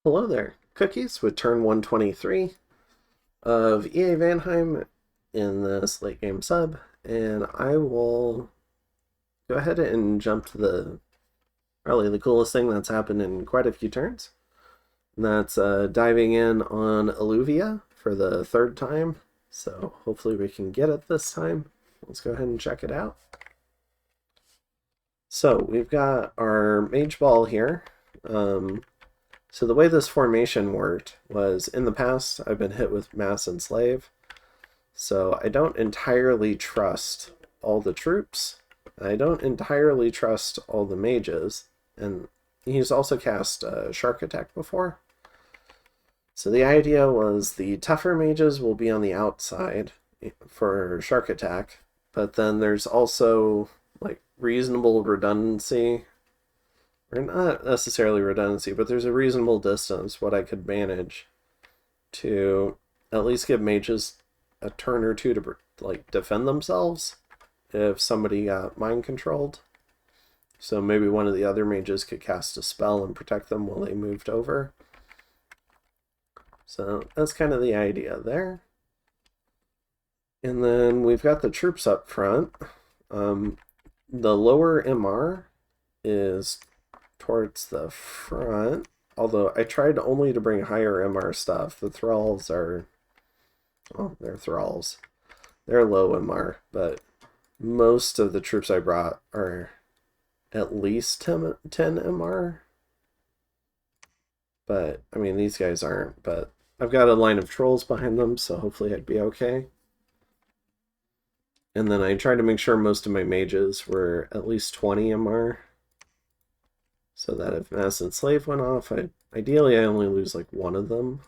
Hello there. Cookies with turn 123 of EA Vanheim in this late game sub, and I will go ahead and jump to probably the coolest thing that's happened in quite a few turns. And that's diving in on Alluvia for the third time, so hopefully we can get it this time. Let's go ahead and check it out. So we've got our Mage Ball here. So the way this formation worked was, in the past, I've been hit with Mass and Slave, so I don't entirely trust all the troops. I don't entirely trust all the mages, and he's also cast Shark Attack before. So the idea was the tougher mages will be on the outside for Shark Attack, but then there's also like reasonable redundancy, or not necessarily redundancy, but there's a reasonable distance what I could manage to at least give mages a turn or two to like defend themselves if somebody got mind controlled. So maybe one of the other mages could cast a spell and protect them while they moved over. So that's kind of the idea there. And then we've got the troops up front. The lower MR is towards the front, although I tried only to bring higher MR stuff. The thralls are, well, they're thralls. They're low MR, but most of the troops I brought are at least 10 MR. But, I mean, these guys aren't, but I've got a line of trolls behind them, so hopefully I'd be okay. And then I tried to make sure most of my mages were at least 20 MR. So that if Mass and Slave went off, ideally I only lose like one of them.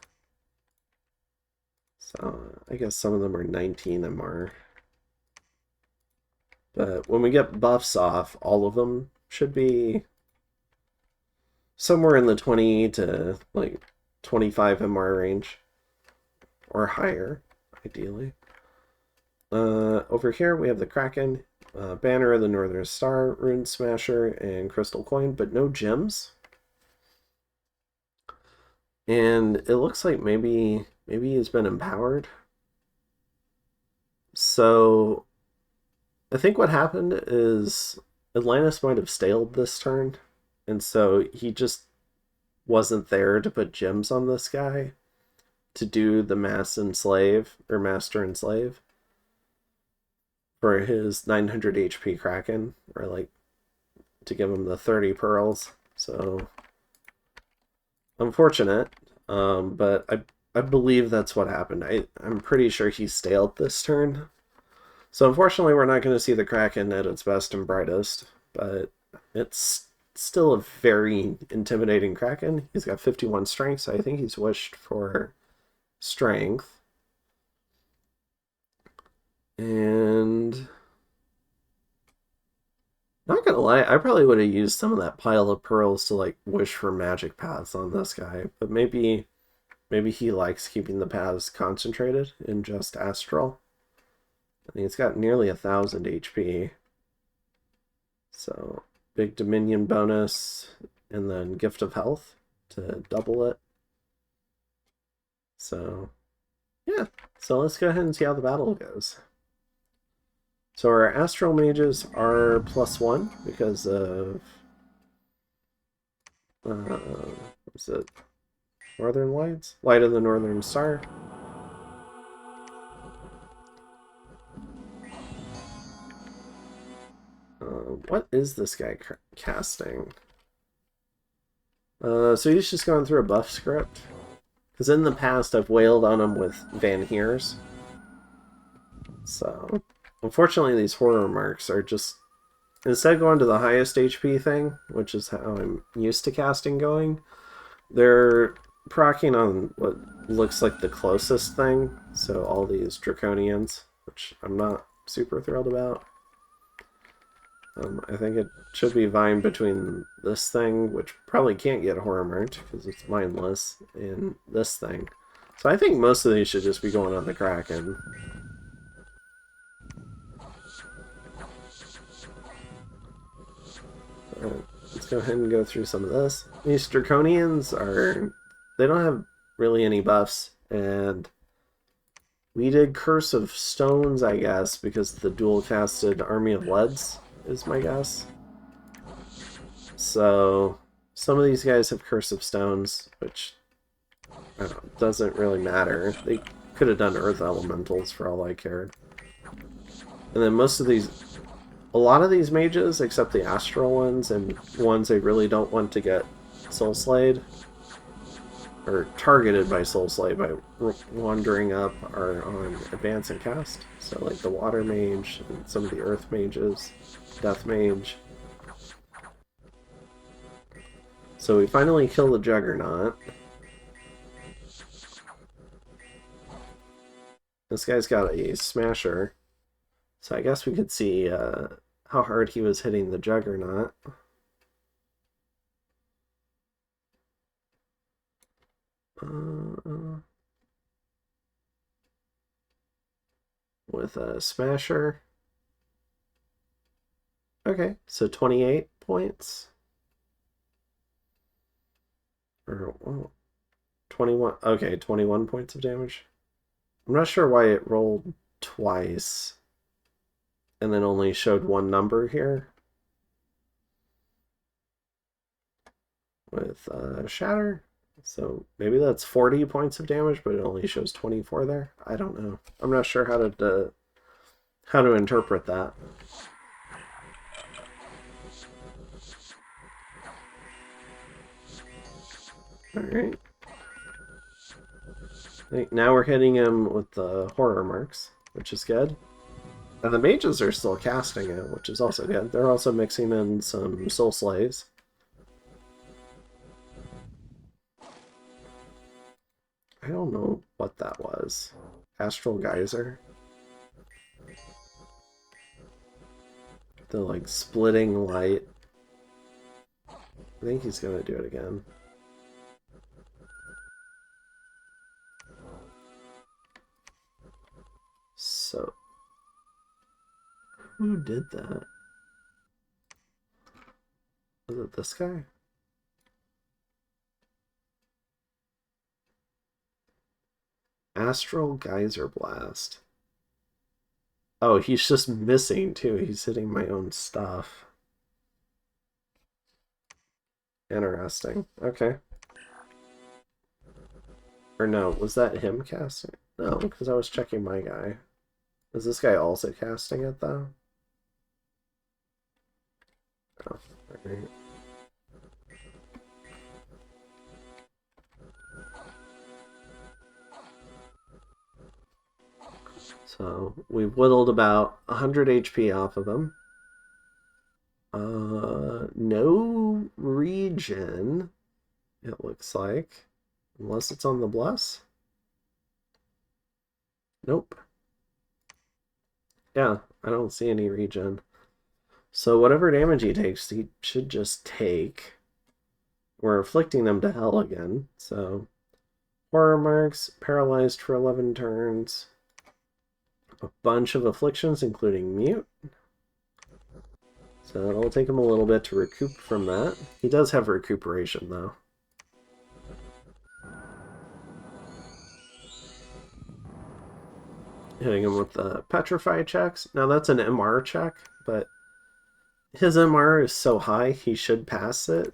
So I guess some of them are 19 MR. But when we get buffs off, all of them should be somewhere in the 20 to like 25 MR range. Or higher, ideally. Over here we have the Kraken, Banner of the Northern Star, Rune Smasher, and Crystal Coin, but no gems. And it looks like maybe he's been empowered. So I think what happened is Atlantis might have staled this turn, and so he just wasn't there to put gems on this guy to do the Mass and Slave, or Master and Slave, for his 900 HP Kraken, or like to give him the 30 pearls. So unfortunate, but I believe that's what happened. I'm pretty sure he staled this turn. So unfortunately we're not going to see the Kraken at its best and brightest, but it's still a very intimidating Kraken. He's got 51 strength, so I think he's wished for strength. And not gonna lie, I probably would have used some of that pile of pearls to like wish for magic paths on this guy, but maybe he likes keeping the paths concentrated in just astral. I think it's got nearly 1,000 HP. So big Dominion bonus, and then Gift of Health to double it. So yeah, so let's go ahead and see how the battle goes. So our Astral Mages are +1 because of, what's it? Northern Lights? Light of the Northern Star. What is this guy casting? So he's just going through a buff script. Because in the past I've wailed on him with Vanheims. So unfortunately these horror marks are just, instead of going to the highest HP thing, which is how I'm used to casting going, they're proccing on what looks like the closest thing. So all these Draconians, which I'm not super thrilled about. I think it should be vying between this thing, which probably can't get horror marked because it's mindless, and this thing. So I think most of these should just be going on the Kraken. Let's go ahead and go through some of this. These Draconians are they don't have really any buffs, and we did Curse of Stones, I guess, because the dual casted Army of Leads is my guess. So some of these guys have Curse of Stones, which I don't know, doesn't really matter. They could have done Earth Elementals for all I cared. And then most of these, a lot of these mages, except the Astral ones and ones I really don't want to get Soul Slayed, or targeted by Soul Slay by wandering up, are on Advance and Cast. So like the Water Mage and some of the Earth Mages, Death Mage. So we finally kill the Juggernaut. This guy's got a Smasher. So I guess we could see how hard he was hitting the Juggernaut. With a Smasher. Okay, so 28 points. Or, oh, 21. Okay, 21 points of damage. I'm not sure why it rolled twice and then only showed one number here. With Shatter. So maybe that's 40 points of damage, but it only shows 24 there. I don't know. I'm not sure how to interpret that. Alright. Now we're hitting him with the horror marks, which is good. And the mages are still casting it, which is also good. They're also mixing in some Soul Slays. I don't know what that was. Astral Geyser? The, like, splitting light. I think he's gonna do it again. So, who did that? Was it this guy? Astral Geyser Blast. Oh, he's just missing too. He's hitting my own stuff. Interesting. Okay. Or no, was that him casting? No, because I was checking my guy. Is this guy also casting it though? Oh, alright. So we've whittled about 100 HP off of him. No regen, it looks like. Unless it's on the Bless. Nope. Yeah, I don't see any regen. So whatever damage he takes, he should just take. We're afflicting them to hell again, so... Horror marks, paralyzed for 11 turns. A bunch of afflictions, including mute. So it'll take him a little bit to recoup from that. He does have recuperation, though. Hitting him with the Petrify checks. Now that's an MR check, but his MR is so high, he should pass it.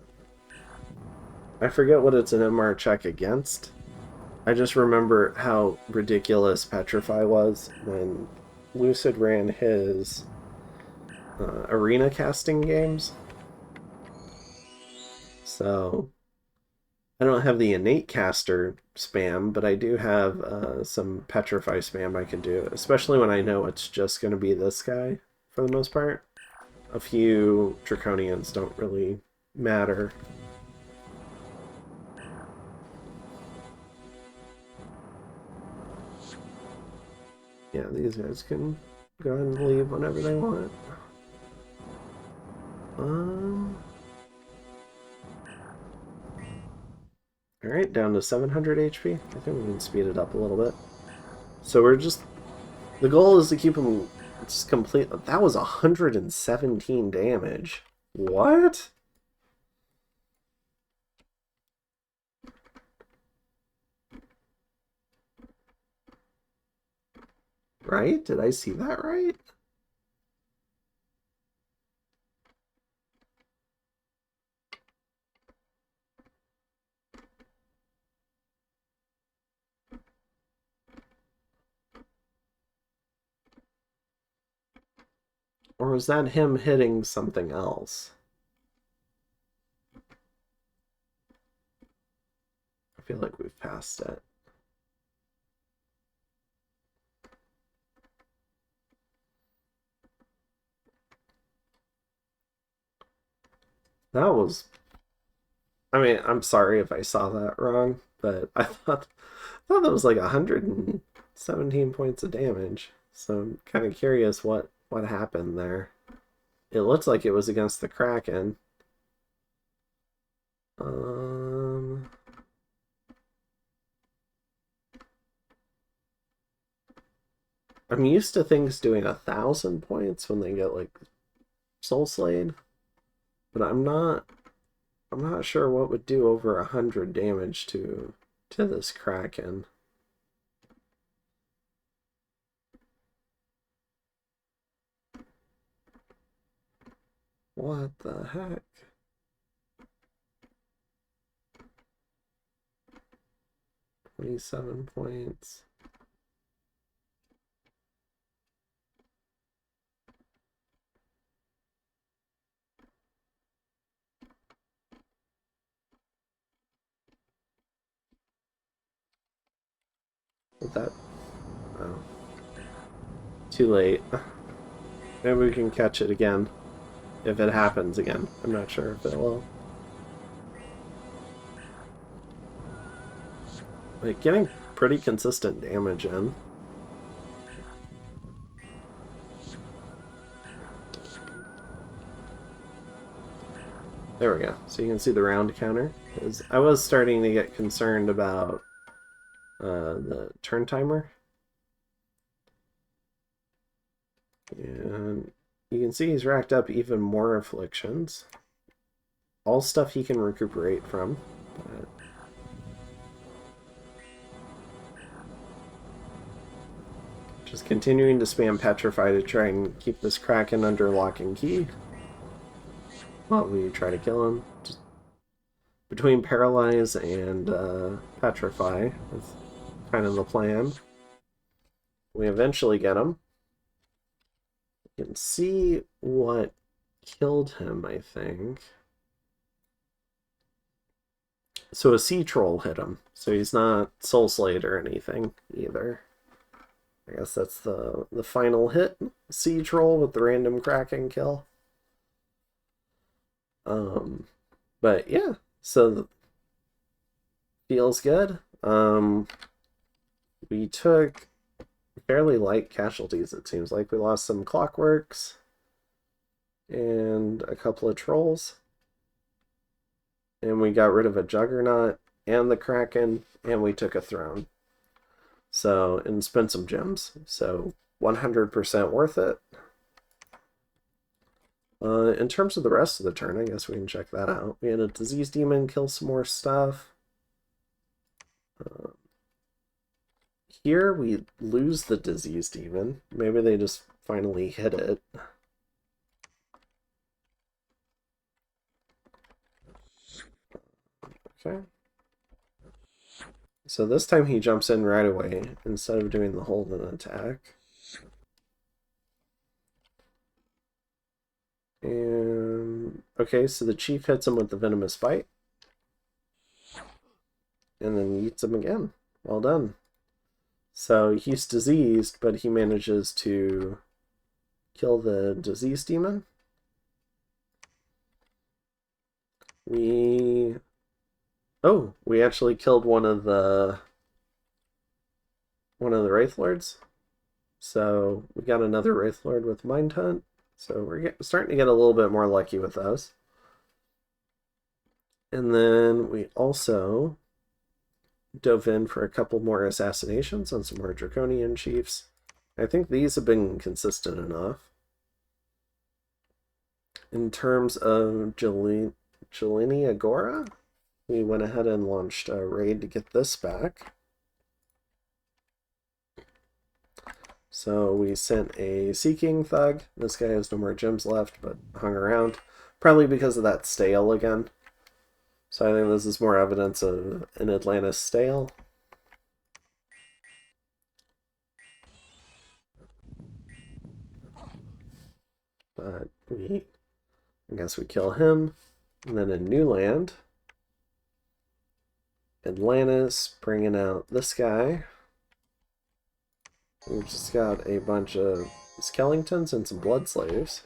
I forget what it's an MR check against. I just remember how ridiculous Petrify was when Lucid ran his arena casting games. So I don't have the innate caster spam, but I do have some Petrify spam I can do, especially when I know it's just going to be this guy for the most part. A few Draconians don't really matter. Yeah, these guys can go ahead and leave whenever they want. Alright, down to 700 HP. I think we can speed it up a little bit. So we're just... The goal is to keep him just complete... That was 117 damage. What? Right? Did I see that right? Or was that him hitting something else? I feel like we've passed it. That was... I mean, I'm sorry if I saw that wrong, but I thought that was like 117 points of damage. So I'm kind of curious what happened there. It looks like it was against the Kraken. Um, I'm used to things doing 1,000 points when they get like Soul Slayed, but I'm not sure what would do over 100 damage to this Kraken. What the heck? 27 points. With that, oh, too late. Maybe we can catch it again if it happens again. I'm not sure if it will. Like, getting pretty consistent damage in. There we go. So you can see the round counter. Because I was starting to get concerned about the turn timer. And you can see he's racked up even more afflictions. All stuff he can recuperate from. But just continuing to spam Petrify to try and keep this Kraken under lock and key. While we try to kill him. Just between Paralyze and Petrify is kind of the plan. We eventually get him. You can see what killed him, I think. So a Sea Troll hit him. So he's not Soul Slayed or anything either. I guess that's the final hit. Sea Troll with the random Kraken kill. But yeah, so feels good. We took fairly light casualties, it seems like. We lost some Clockworks and a couple of Trolls. And we got rid of a Juggernaut and the Kraken, and we took a Throne. So, and spent some gems. So, 100% worth it. In terms of the rest of the turn, I guess we can check that out. We had a Disease Demon kill some more stuff. Here we lose the Disease Demon. Maybe they just finally hit it. Okay. So this time he jumps in right away instead of doing the hold and attack. And okay, so the chief hits him with the venomous bite. And then eats him again. Well done. So he's diseased, but he manages to kill the disease demon. We actually killed one of the Wraith Lords. So we got another Wraith Lord with Mind Hunt. So we're starting to get a little bit more lucky with those. And then we also dove in for a couple more assassinations on some more Draconian chiefs. I think these have been consistent enough. In terms of Jelini Agora, we went ahead and launched a raid to get this back. So we sent a Seeking Thug. This guy has no more gems left, but hung around. Probably because of that stale again. So I think this is more evidence of an Atlantis stale. But I guess we kill him. And then in New Land, Atlantis bringing out this guy. We've just got a bunch of skeletons and some blood slaves.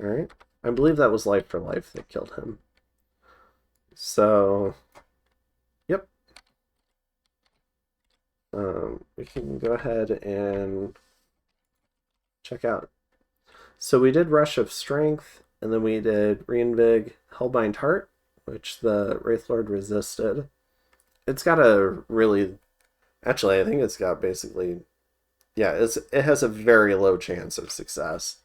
Alright. I believe that was Life for Life that killed him. So, yep. We can go ahead and check out. So we did Rush of Strength, and then we did Reinvig Hellbind Heart, which the Wraith Lord resisted. It's got a really... Actually, I think it's got basically... Yeah, it has a very low chance of success.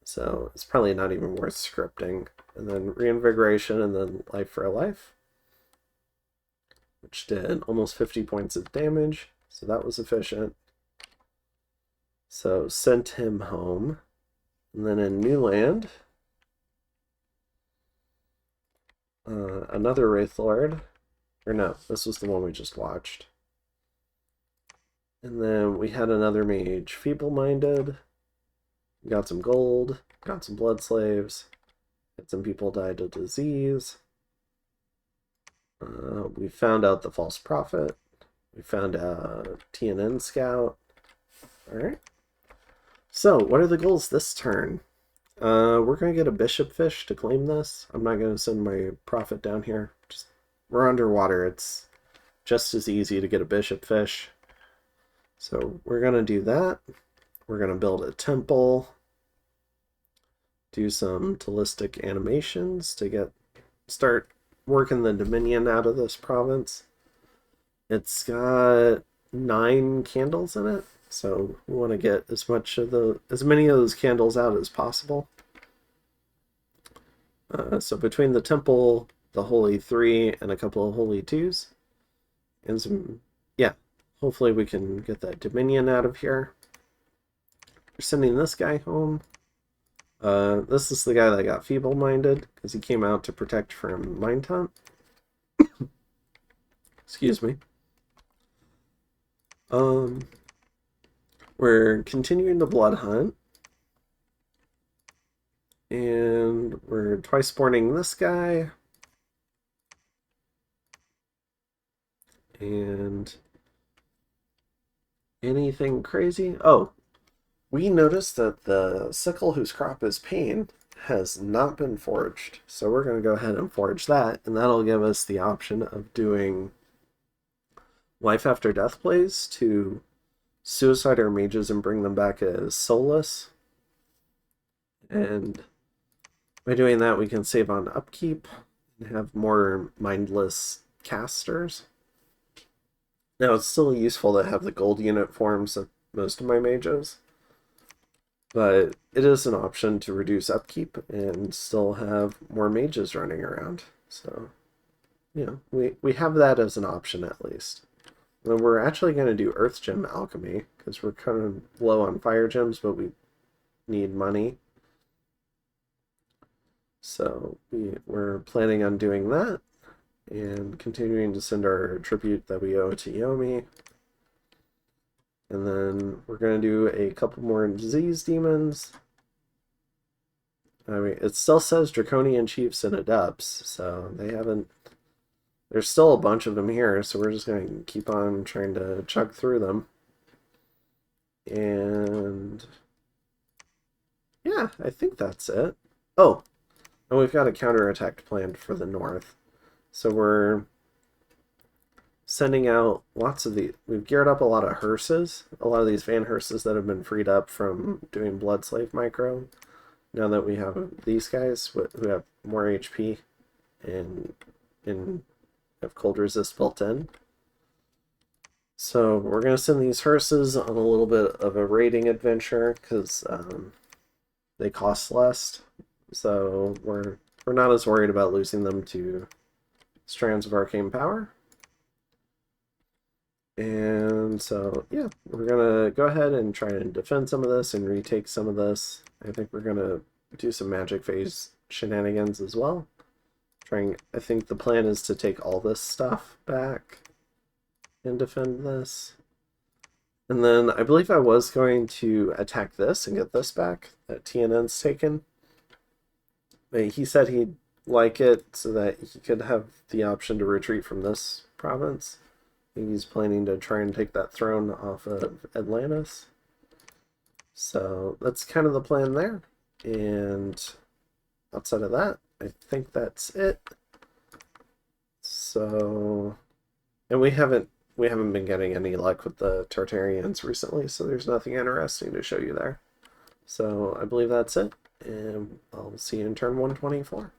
So it's probably not even worth scripting. And then Reinvigoration, and then Life for a Life, which did almost 50 points of damage. So that was efficient. So sent him home. And then in New Land, another Wraith Lord. Or no, this was the one we just watched. And then we had another mage, Feeble-Minded. We got some gold, got some blood slaves, had some people died of disease. We found out the false prophet. We found out TNN scout. Alright. So, what are the goals this turn? We're going to get a bishop fish to claim this. I'm not going to send my prophet down here. We're underwater. It's just as easy to get a bishop fish. So we're going to do that. We're going to build a temple. Do some Talistic animations to start working the Dominion out of this province. It's got 9 candles in it. So we want to get as many of those candles out as possible. So between the temple, the Holy 3, and a couple of Holy 2s, and some, yeah, hopefully we can get that Dominion out of here. We're sending this guy home. This is the guy that got feeble-minded because he came out to protect from Mind Hunt. Excuse me. We're continuing the Blood Hunt. And we're twice spawning this guy. And anything crazy? Oh, we noticed that the sickle whose crop is pain has not been forged. So we're going to go ahead and forge that, and that'll give us the option of doing Life After Death plays to suicide our mages and bring them back as soulless. And by doing that, we can save on upkeep and have more mindless casters. Now, it's still useful to have the gold unit forms of most of my mages, but it is an option to reduce upkeep and still have more mages running around. So, you know, we have that as an option at least. And we're actually going to do Earth Gem Alchemy because we're kind of low on fire gems, but we need money. So we're planning on doing that and continuing to send our tribute that we owe to Yomi. And then we're going to do a couple more disease demons. I mean, it still says Draconian Chiefs and Adepts, so they haven't... There's still a bunch of them here, so we're just going to keep on trying to chug through them. And... yeah, I think that's it. Oh, and we've got a counterattack planned for the north. So we're sending out lots of the... We've geared up a lot of hearses. A lot of these Van hearses that have been freed up from doing Blood Slave Micro. Now that we have these guys who have more HP and have cold resist built in. So we're going to send these hearses on a little bit of a raiding adventure because they cost less. So we're not as worried about losing them to strands of arcane power. And so, yeah, we're going to go ahead and try and defend some of this and retake some of this. I think we're going to do some magic phase shenanigans as well. I think the plan is to take all this stuff back and defend this. And then I believe I was going to attack this and get this back that TNN's taken. But he said he'd like it so that he could have the option to retreat from this province. He's planning to try and take that throne off of Atlantis. So that's kind of the plan there. And outside of that, I think that's it. So, and we haven't been getting any luck with the Tartarians recently, so there's nothing interesting to show you there. So I believe that's it, and I'll see you in turn 124.